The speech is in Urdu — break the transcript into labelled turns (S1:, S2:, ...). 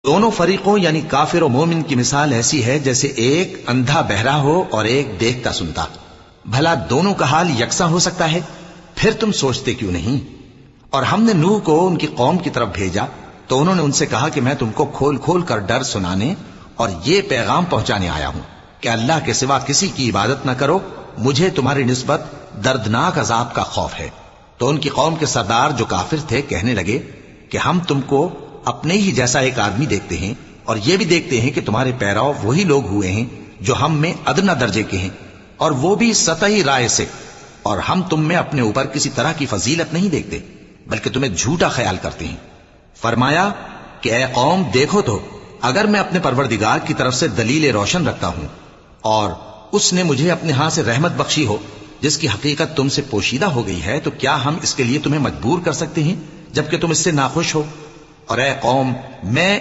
S1: دونوں فریقوں یعنی کافر و مومن کی مثال ایسی ہے جیسے ایک اندھا بہرا ہو اور ایک دیکھتا سنتا. بھلا دونوں کا حال یکساں ہو سکتا ہے؟ پھر تم سوچتے کیوں نہیں؟ اور ہم نے نوح کو ان کی قوم کی طرف بھیجا تو انہوں نے ان سے کہا کہ میں تم کو کھول کھول کر ڈر سنانے اور یہ پیغام پہنچانے آیا ہوں کہ اللہ کے سوا کسی کی عبادت نہ کرو، مجھے تمہاری نسبت دردناک عذاب کا خوف ہے. تو ان کی قوم کے سردار جو کافر تھے کہنے لگے کہ ہم تم کو اپنے ہی جیسا ایک آدمی دیکھتے ہیں اور یہ بھی دیکھتے ہیں کہ تمہارے پیراؤ وہی لوگ ہوئے ہیں جو ہم میں ادنا درجے کے ہیں، اور وہ بھی سطحی رائے سے، اور ہم تم میں اپنے اوپر کسی طرح کی فضیلت نہیں دیکھتے بلکہ تمہیں جھوٹا خیال کرتے ہیں. فرمایا کہ اے قوم دیکھو تو اگر میں اپنے پروردگار کی طرف سے دلیل روشن رکھتا ہوں اور اس نے مجھے اپنے ہاں سے رحمت بخشی ہو جس کی حقیقت تم سے پوشیدہ ہو گئی ہے، تو کیا ہم اس کے لیے تمہیں مجبور کر سکتے ہیں جبکہ تم اس سے ناخوش ہو؟ اور اے قوم میں